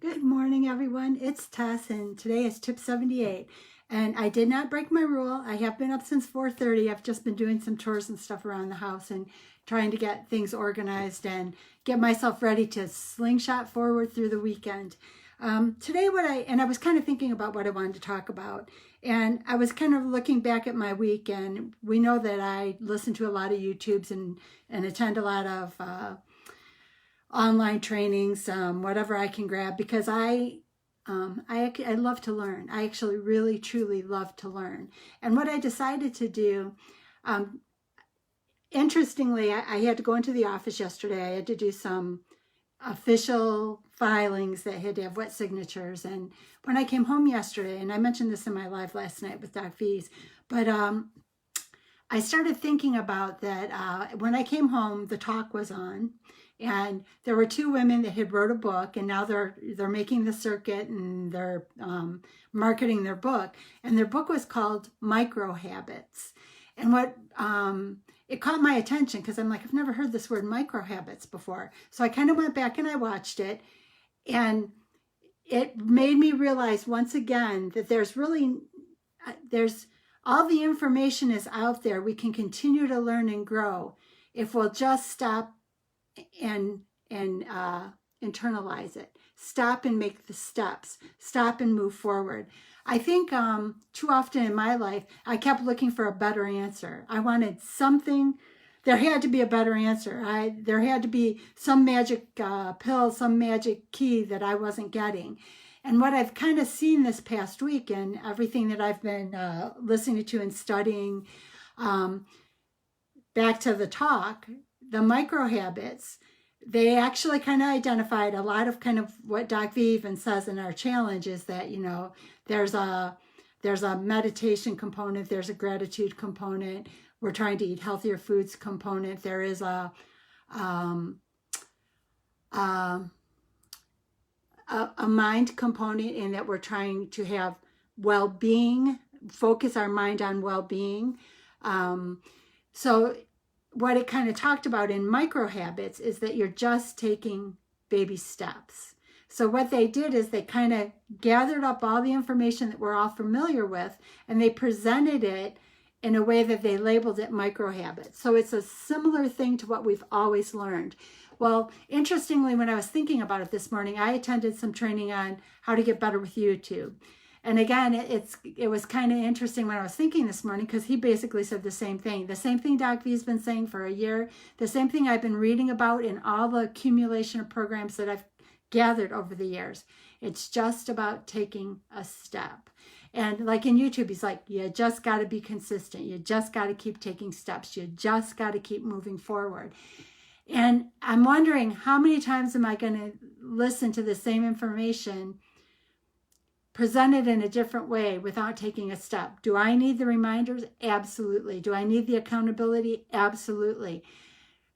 Good morning, everyone. It's Tess, and today is tip 78. And I did not break my rule. I have been up since 4:30. I've just been doing some chores and stuff around the house and trying to get things organized and get myself ready to slingshot forward through the weekend. Today, I was kind of thinking about what I wanted to talk about. And I was kind of looking back at my week, and we know that I listen to a lot of YouTubes and attend a lot of online trainings, whatever I can grab, because I love to learn. I actually really, truly love to learn. And what I decided to do, interestingly, I had to go into the office yesterday. I had to do some official filings that had to have wet signatures. And when I came home yesterday, and I mentioned this in my live last night with Doc V's, but I started thinking about that when I came home, the talk was on. And there were two women that had wrote a book, and now they're making the circuit, and they're marketing their book. And their book was called Micro Habits. And what it caught my attention, because I'm like, I've never heard this word micro habits before. So I kind of went back and I watched it, and it made me realize once again that there's all the information is out there. We can continue to learn and grow if we'll just stop and internalize it. Stop and make the steps. Stop and move forward. I think too often in my life, I kept looking for a better answer. I wanted something. There had to be a better answer. There had to be some magic pill, some magic key that I wasn't getting. And what I've kind of seen this past week and everything that I've been listening to and studying, back to the talk, the micro habits, they actually kind of identified a lot of kind of what Doc V even says in our challenge is that, there's a meditation component, there's a gratitude component, we're trying to eat healthier foods component, there is a mind component in that we're trying to have well-being, focus our mind on well-being. So what it kind of talked about in micro habits is that you're just taking baby steps. So what they did is they kind of gathered up all the information that we're all familiar with, and they presented it in a way that they labeled it micro habits. So it's a similar thing to what we've always learned. Well, interestingly, when I was thinking about it this morning, I attended some training on how to get better with YouTube. And again, it was kind of interesting when I was thinking this morning, because he basically said the same thing Doc V's been saying for a year, the same thing I've been reading about in all the accumulation of programs that I've gathered over the years. It's just about taking a step. And like in YouTube, he's like, you just got to be consistent. You just got to keep taking steps. You just got to keep moving forward. And I'm wondering, how many times am I going to listen to the same information presented in a different way without taking a step? Do I need the reminders? Absolutely. Do I need the accountability? Absolutely.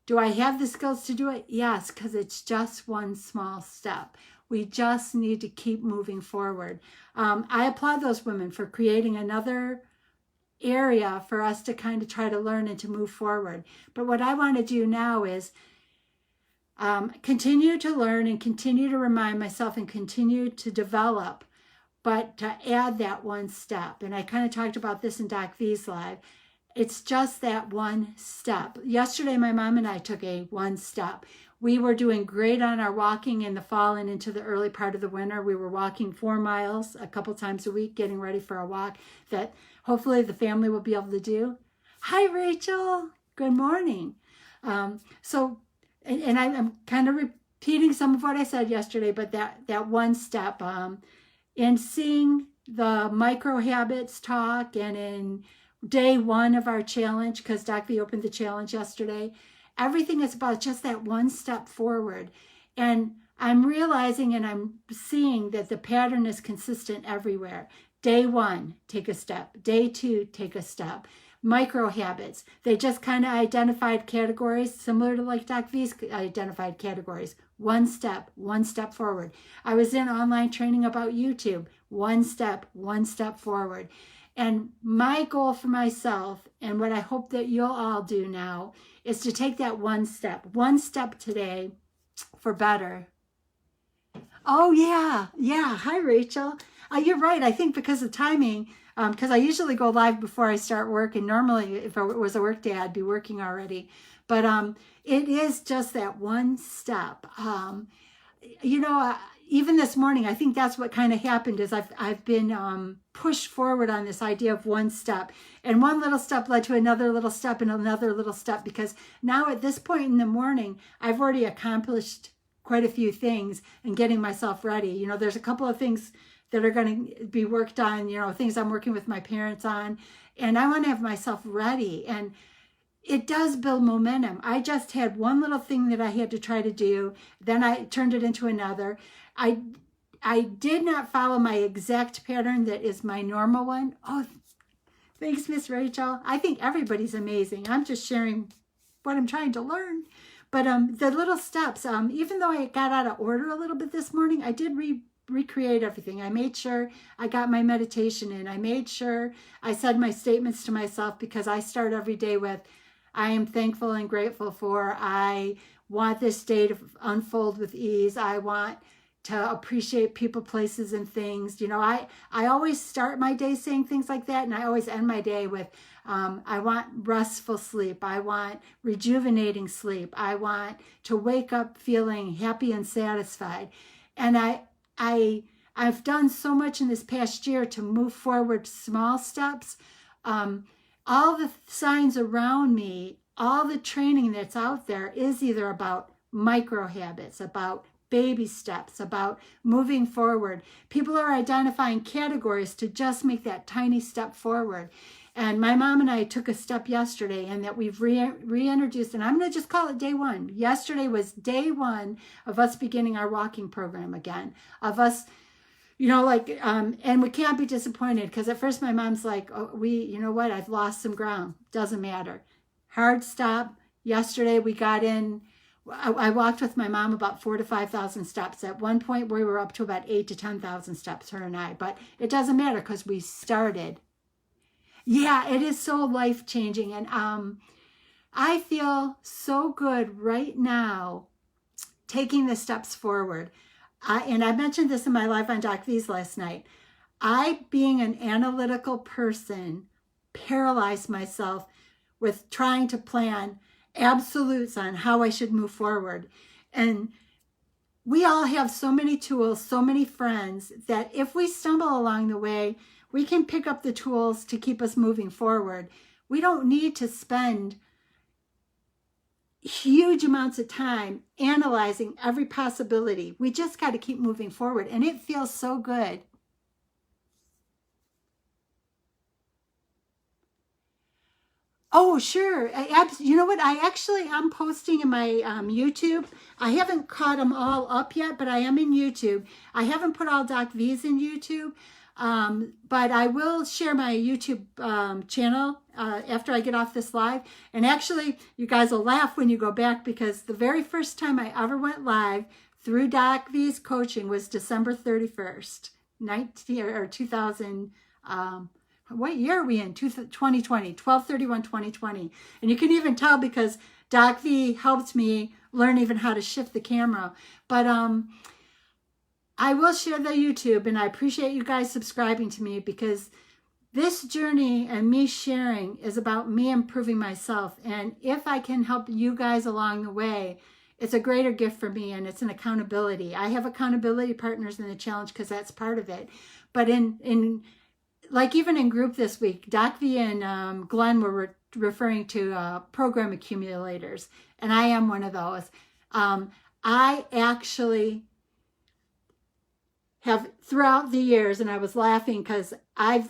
Do I have the skills to do it? Yes, because it's just one small step. We just need to keep moving forward. I applaud those women for creating another area for us to kind of try to learn and to move forward. But what I want to do now is continue to learn and continue to remind myself and continue to develop, but to add that one step. And I kind of talked about this in Doc V's live. It's just that one step. Yesterday, my mom and I took a one step. We were doing great on our walking in the fall and into the early part of the winter. We were walking 4 miles a couple times a week, getting ready for a walk that hopefully the family will be able to do. Hi, Rachel. Good morning. I'm kind of repeating some of what I said yesterday, but that one step, in seeing the micro habits talk and in day 1 of our challenge, because Doc V opened the challenge yesterday, everything is about just that one step forward. And I'm realizing and I'm seeing that the pattern is consistent everywhere. Day 1, take a step. Day 2, take a step. Micro habits. They just kind of identified categories, similar to like Doc V's identified categories. One step forward. I was in online training about YouTube. One step forward. And my goal for myself, and what I hope that you'll all do now, is to take that one step today for better. Oh, yeah. Yeah. Hi, Rachel. You're right. I think because of timing, because I usually go live before I start work. And normally, if it was a work day, I'd be working already. But it is just that one step. You know, even this morning, I think that's what kind of happened is I've been pushed forward on this idea of one step, and one little step led to another little step and another little step, because now at this point in the morning, I've already accomplished quite a few things and getting myself ready. You know, there's a couple of things that are going to be worked on, you know, things I'm working with my parents on, and I want to have myself ready. And it does build momentum. I just had one little thing that I had to try to do, then I turned it into another. I I did not follow my exact pattern that is my normal one. Oh, thanks, Miss Rachel. I think everybody's amazing. I'm just sharing what I'm trying to learn. But the little steps, even though I got out of order a little bit this morning, I did recreate everything. I made sure I got my meditation in. I made sure I said my statements to myself, because I start every day with, I am thankful and grateful for, I want this day to unfold with ease. I want to appreciate people, places, and things. You know, I always start my day saying things like that, and I always end my day with, I want restful sleep. I want rejuvenating sleep. I want to wake up feeling happy and satisfied. And I've done so much in this past year to move forward small steps. All the signs around me, all the training that's out there is either about micro habits, about baby steps, about moving forward. People are identifying categories to just make that tiny step forward. And my mom and I took a step yesterday, and that we've reintroduced, and I'm going to just call it day one. Yesterday was day one of us beginning our walking program again, of us, you know, like, and we can't be disappointed, because at first my mom's like, oh, you know what, I've lost some ground. Doesn't matter. Hard stop. Yesterday we got in, I walked with my mom about 4,000 to 5,000 steps. At one point we were up to about 8,000 to 10,000 steps, her and I, but it doesn't matter because we started. Yeah, it is so life-changing. And I feel so good right now taking the steps forward. And I mentioned this in my live on Doc V's last night. I, being an analytical person, paralyzed myself with trying to plan absolutes on how I should move forward. And we all have so many tools, so many friends, that if we stumble along the way, we can pick up the tools to keep us moving forward. We don't need to spend huge amounts of time analyzing every possibility. We just got to keep moving forward, and it feels so good. Oh, sure. You know what? I'm posting in my YouTube. I haven't caught them all up yet, but I am in YouTube. I haven't put all Doc V's in YouTube, but I will share my YouTube channel after I get off this live. And actually, you guys will laugh when you go back, because the very first time I ever went live through Doc V's coaching was December 31st, 2000. What year are we in? 2020, 12/31/2020. And you can even tell because Doc V helped me learn even how to shift the camera. But I will share the YouTube, and I appreciate you guys subscribing to me, because this journey and me sharing is about me improving myself. And if I can help you guys along the way, it's a greater gift for me, and it's an accountability. I have accountability partners in the challenge because that's part of it. But like even in group this week, Doc V and Glenn were referring to program accumulators, and I am one of those. I actually have throughout the years, and I was laughing because I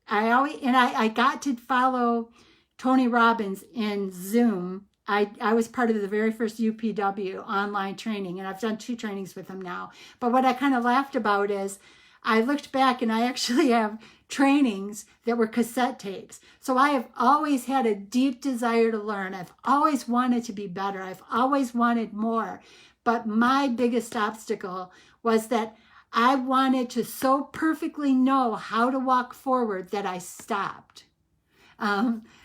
got to follow Tony Robbins in Zoom. I was part of the very first UPW online training, and I've done 2 trainings with him now. But what I kind of laughed about is I looked back, and I actually have trainings that were cassette tapes. So I have always had a deep desire to learn. I've always wanted to be better. I've always wanted more. But my biggest obstacle was that I wanted to so perfectly know how to walk forward that I stopped.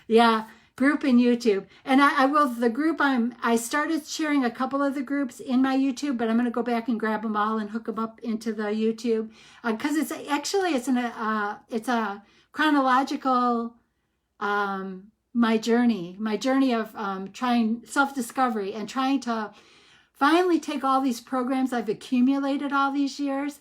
Yeah, group in YouTube. And I will, the group I started sharing a couple of the groups in my YouTube, but I'm going to go back and grab them all and hook them up into the YouTube. Cause it's a chronological, my journey of trying self-discovery and trying to finally take all these programs I've accumulated all these years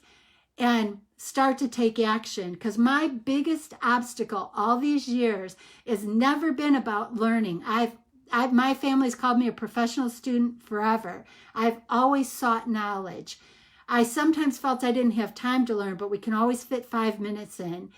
and start to take action. Because my biggest obstacle all these years has never been about learning. My family's called me a professional student forever. I've always sought knowledge. I sometimes felt I didn't have time to learn, but we can always fit 5 minutes in.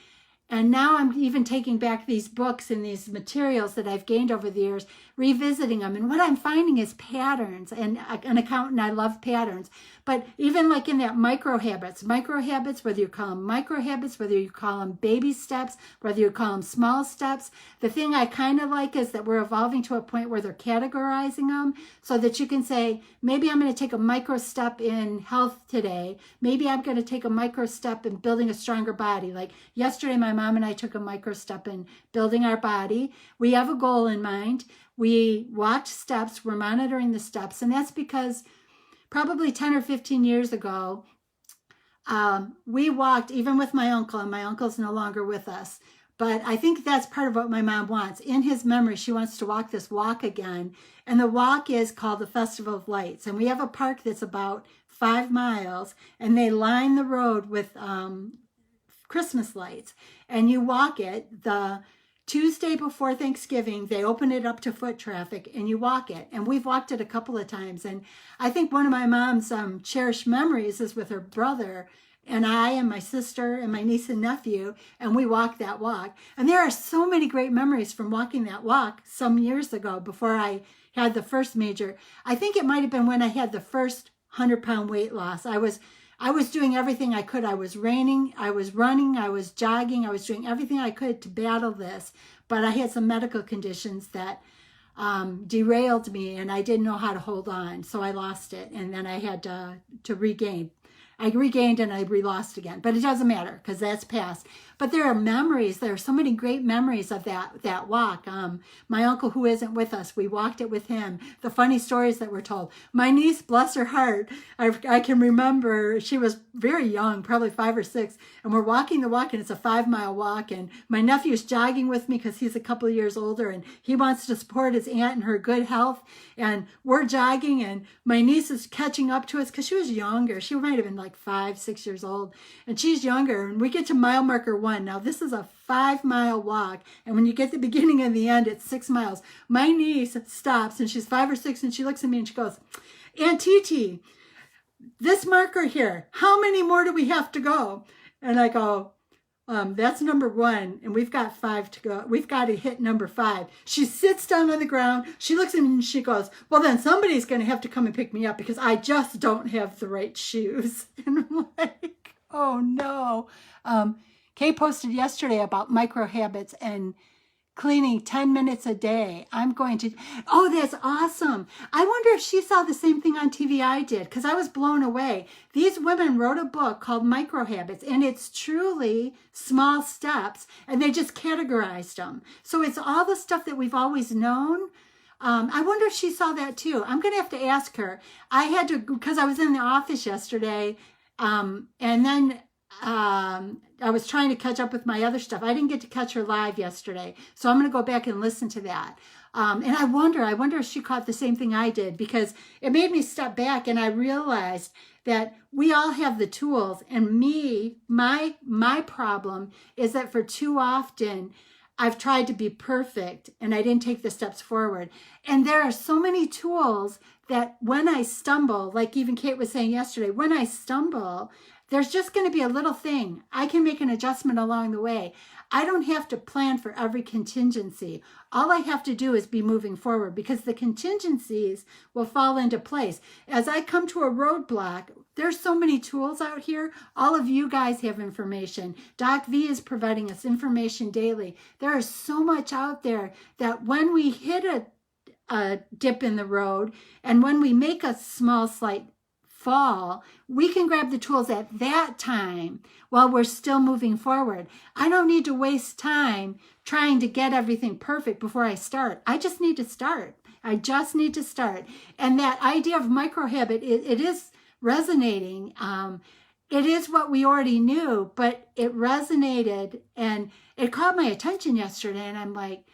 And now I'm even taking back these books and these materials that I've gained over the years, revisiting them. And what I'm finding is patterns. And an accountant, I love patterns. But even like in that micro habits, whether you call them micro habits, whether you call them baby steps, whether you call them small steps, the thing I kind of like is that we're evolving to a point where they're categorizing them so that you can say, maybe I'm going to take a micro step in health today. Maybe I'm going to take a micro step in building a stronger body. Like yesterday, my mom and I took a micro step in building our body. We have a goal in mind. We watch steps. We're monitoring the steps. And that's because probably 10 or 15 years ago, we walked, even with my uncle, and my uncle's no longer with us. But I think that's part of what my mom wants. In his memory, she wants to walk this walk again. And the walk is called the Festival of Lights. And we have a park that's about 5 miles, and they line the road with Christmas lights. And you walk it the Tuesday before Thanksgiving. They open it up to foot traffic and you walk it. And we've walked it a couple of times. And I think one of my mom's cherished memories is with her brother and I and my sister and my niece and nephew, and we walked that walk. And there are so many great memories from walking that walk some years ago before I had the first major. I think it might have been when I had the first 100-pound weight loss. I was doing everything I could. I was running, I was jogging, I was doing everything I could to battle this. But I had some medical conditions that derailed me, and I didn't know how to hold on. So I lost it, and then I had to regain. I regained and I re-lost again, but it doesn't matter because that's past. But there are memories. There are so many great memories of that walk. My uncle, who isn't with us, we walked it with him. The funny stories that were told. My niece, bless her heart, I can remember she was very young, probably 5 or 6, and we're walking the walk, and it's a 5-mile walk. And my nephew's jogging with me because he's a couple of years older, and he wants to support his aunt and her good health. And we're jogging, and my niece is catching up to us because she was younger. She might have been like 5, 6 years old, and she's younger. And we get to mile marker 1. Now this is a 5-mile walk, and when you get the beginning and the end, it's 6 miles. My niece stops, and she's 5 or 6, and she looks at me and she goes, "Aunt Titi, this marker here, how many more do we have to go?" And I go, "That's number 1, and we've got 5 to go. We've got to hit number 5. She sits down on the ground. She looks at me and she goes, "Well, then somebody's going to have to come and pick me up because I just don't have the right shoes." And I'm like, oh no. Kay posted yesterday about micro habits and cleaning 10 minutes a day. Oh, that's awesome. I wonder if she saw the same thing on TV I did, because I was blown away. These women wrote a book called Micro Habits, and it's truly small steps, and they just categorized them. So it's all the stuff that we've always known. I wonder if she saw that too. I'm going to have to ask her. I had to, because I was in the office yesterday, and then I was trying to catch up with my other stuff. I didn't get to catch her live yesterday, so I'm going to go back and listen to that. And I wonder if she caught the same thing I did, because it made me step back and I realized that we all have the tools. And my problem is that for too often I've tried to be perfect and I didn't take the steps forward. And there are so many tools that when I stumble, like even Kate was saying yesterday, when I stumble, there's just going to be a little thing. I can make an adjustment along the way. I don't have to plan for every contingency. All I have to do is be moving forward, because the contingencies will fall into place. As I come to a roadblock, there's so many tools out here. All of you guys have information. Doc V is providing us information daily. There is so much out there that when we hit a dip in the road, and when we make a small slight fall, we can grab the tools at that time while we're still moving forward. I don't need to waste time trying to get everything perfect before I start. I just need to start. I just need to start. And that idea of micro habit, it is resonating. It is what we already knew, but it resonated and it caught my attention yesterday. And I'm like,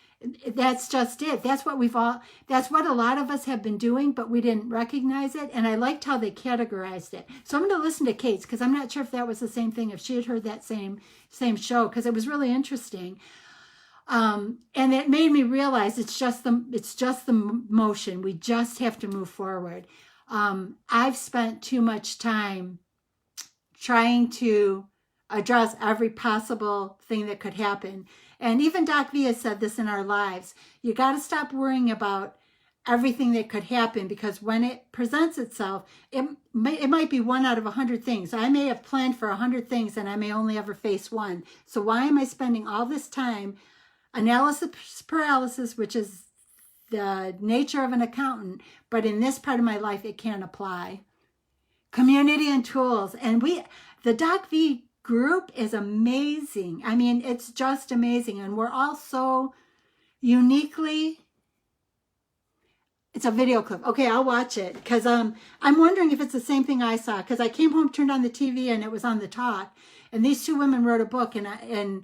that's just it. That's what a lot of us have been doing, but we didn't recognize it. And I liked how they categorized it. So I'm going to listen to Kate's, because I'm not sure if that was the same thing, if she had heard that same show, because it was really interesting. And it made me realize it's just the motion. We just have to move forward. I've spent too much time trying to address every possible thing that could happen. And even Doc V has said this in our lives. You got to stop worrying about everything that could happen, because when it presents itself, it might be 1 out of 100 things. I may have planned for 100 things and I may only ever face one. So why am I spending all this time? Analysis paralysis, which is the nature of an accountant, but in this part of my life, it can't apply. Community and tools. And the Doc V group is amazing. I mean, it's just amazing. And we're all so uniquely, it's a video clip. Okay, I'll watch it, because I'm wondering if it's the same thing I saw, because I came home, turned on the TV, and it was on the talk. And these two women wrote a book, and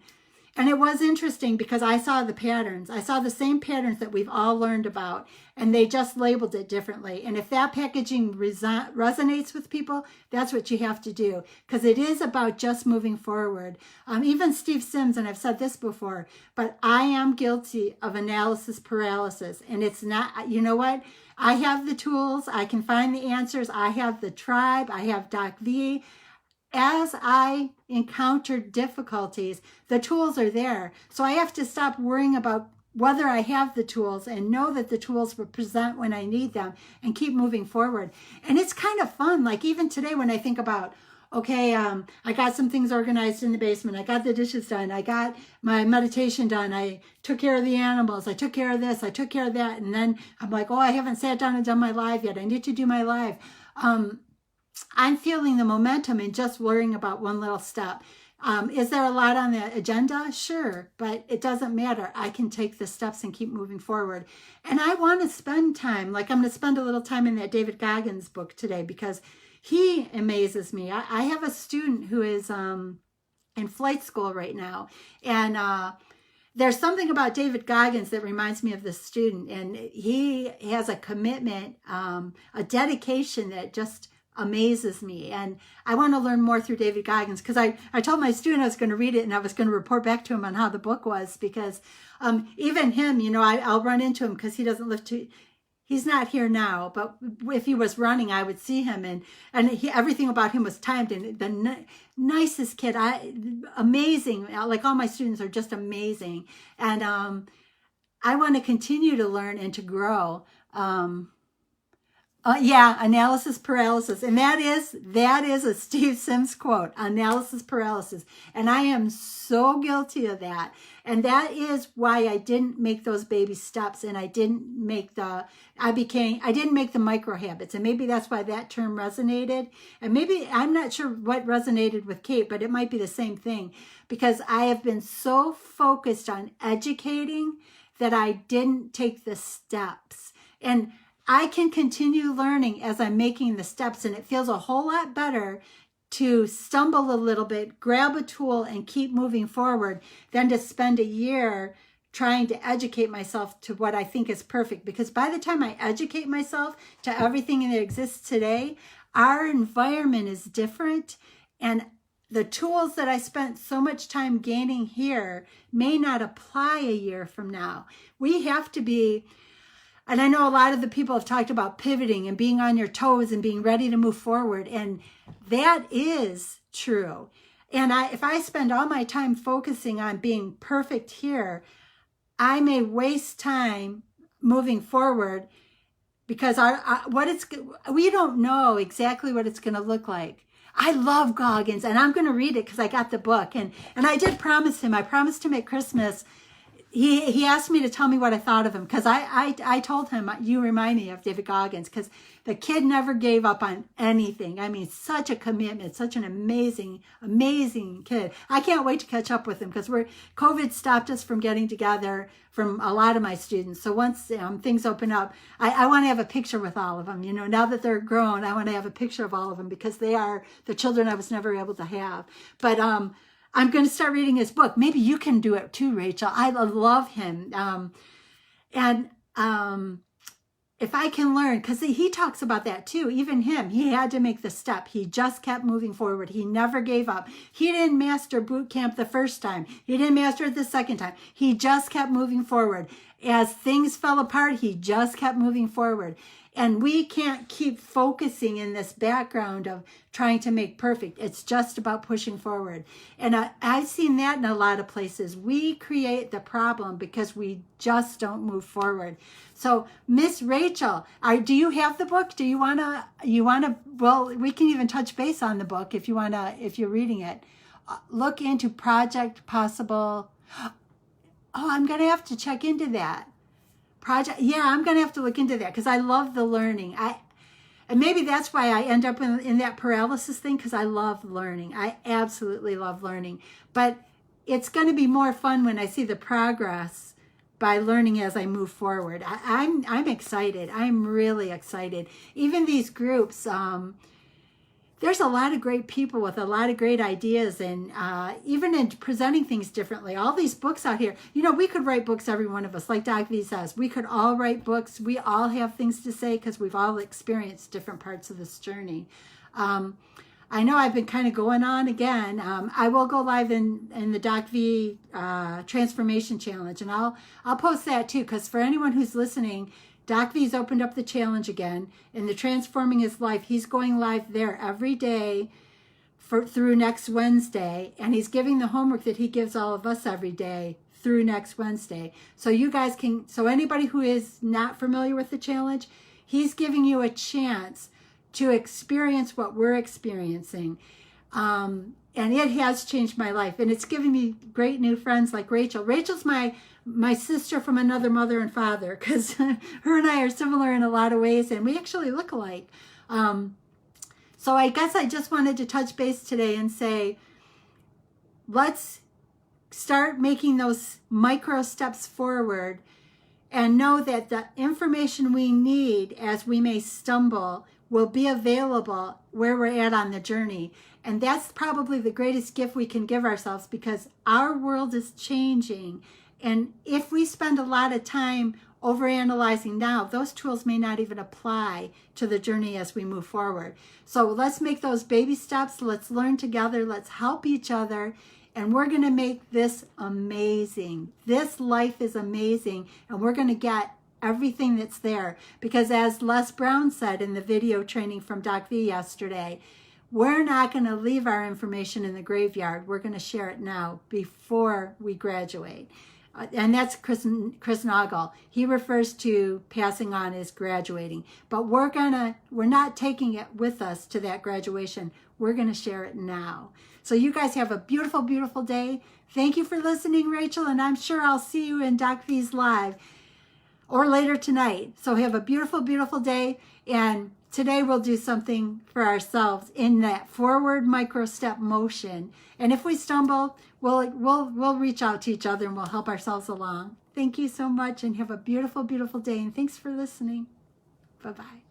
it was interesting because I saw the patterns. I saw the same patterns that we've all learned about, and they just labeled it differently. And if that packaging resonates with people, that's what you have to do, because it is about just moving forward. Even Steve Sims, and I've said this before, but I am guilty of analysis paralysis. And it's not, you know what? I have the tools. I can find the answers. I have the tribe. I have Doc V. As I encounter difficulties, the tools are there. So I have to stop worrying about whether I have the tools and know that the tools will present when I need them and keep moving forward. And it's kind of fun. Like even today when I think about, okay, I got some things organized in the basement. I got the dishes done. I got my meditation done. I took care of the animals. I took care of this. I took care of that. And then I'm like, oh, I haven't sat down and done my live yet. I need to do my live. I'm feeling the momentum and just worrying about one little step. Is there a lot on the agenda? Sure, but it doesn't matter. I can take the steps and keep moving forward. And I want to spend time, like I'm going to spend a little time in that David Goggins book today, because he amazes me. I have a student who is in flight school right now, and there's something about David Goggins that reminds me of this student, and he has a commitment, a dedication that just amazes me. And I want to learn more through David Goggins, because I told my student I was going to read it and I was going to report back to him on how the book was, because even him, you know, I'll run into him because he doesn't live too, he's not here now, but if he was running, I would see him, and everything about him was timed, and the nicest kid, amazing. Like all my students are just amazing. And I want to continue to learn and to grow. Yeah, analysis paralysis. And that is a Steve Sims quote, analysis paralysis. And I am so guilty of that. And that is why I didn't make those baby steps, and I didn't make the micro habits. And maybe that's why that term resonated. And maybe, I'm not sure what resonated with Kate, but it might be the same thing, because I have been so focused on educating that I didn't take the steps. And I can continue learning as I'm making the steps, and it feels a whole lot better to stumble a little bit, grab a tool, and keep moving forward than to spend a year trying to educate myself to what I think is perfect. Because by the time I educate myself to everything that exists today, our environment is different, and the tools that I spent so much time gaining here may not apply a year from now. We have to be... And I know a lot of the people have talked about pivoting and being on your toes and being ready to move forward. And that is true. And if I spend all my time focusing on being perfect here, I may waste time moving forward, because we don't know exactly what it's going to look like. I love Goggins, and I'm going to read it because I got the book. And I did promise him, I promised him at Christmas, he asked me to tell me what I thought of him, because I told him, you remind me of David Goggins, because the kid never gave up on anything. I mean, such a commitment, such an amazing, amazing kid. I can't wait to catch up with him, because COVID stopped us from getting together from a lot of my students. So once things open up, I want to have a picture with all of them. You know, now that they're grown, I want to have a picture of all of them, because they are the children I was never able to have. But I'm going to start reading his book. Maybe you can do it too, Rachel. I love him. If I can learn, because he talks about that too, even him, he had to make the step. He just kept moving forward. He never gave up. He didn't master boot camp the first time. He didn't master it the second time. He just kept moving forward. As things fell apart, he just kept moving forward. And we can't keep focusing in this background of trying to make perfect. It's just about pushing forward. And I've seen that in a lot of places. We create the problem because we just don't move forward. So, Miss Rachel, do you have the book? Do you wanna, well, we can even touch base on the book if you're reading it. Look into Project Possible. Oh, I'm gonna have to check into that. Yeah, I'm going to have to look into that, because I love the learning. And maybe that's why I end up in that paralysis thing, because I love learning. I absolutely love learning. But it's going to be more fun when I see the progress by learning as I move forward. I'm excited. I'm really excited. Even these groups, there's a lot of great people with a lot of great ideas, and even in presenting things differently. All these books out here, you know, we could write books, every one of us, like Doc V says. We could all write books. We all have things to say, because we've all experienced different parts of this journey. I know I've been kind of going on again. I will go live in the Doc V Transformation Challenge, and I'll post that too, because for anyone who's listening, Doc V's opened up the challenge again in the Transforming His Life. He's going live there every day through next Wednesday, and he's giving the homework that he gives all of us every day through next Wednesday. So you guys can, so anybody who is not familiar with the challenge, he's giving you a chance to experience what we're experiencing. And it has changed my life, and it's given me great new friends like Rachel. Rachel's my sister from another mother and father, because her and I are similar in a lot of ways, and we actually look alike. So I guess I just wanted to touch base today and say, let's start making those micro steps forward, and know that the information we need as we may stumble will be available where we're at on the journey. And that's probably the greatest gift we can give ourselves, because our world is changing. And if we spend a lot of time overanalyzing now, those tools may not even apply to the journey as we move forward. So let's make those baby steps. Let's learn together. Let's help each other. And we're going to make this amazing. This life is amazing. And we're going to get everything that's there. Because as Les Brown said in the video training from Doc V yesterday, we're not going to leave our information in the graveyard. We're going to share it now before we graduate. And that's Chris Nagel. He refers to passing on as graduating. But we're not taking it with us to that graduation. We're going to share it now. So you guys have a beautiful, beautiful day. Thank you for listening, Rachel. And I'm sure I'll see you in Doc V's Live or later tonight. So have a beautiful, beautiful day. And today we'll do something for ourselves in that forward micro step motion. And if we stumble, we'll reach out to each other and we'll help ourselves along. Thank you so much, and have a beautiful, beautiful day. And thanks for listening. Bye-bye.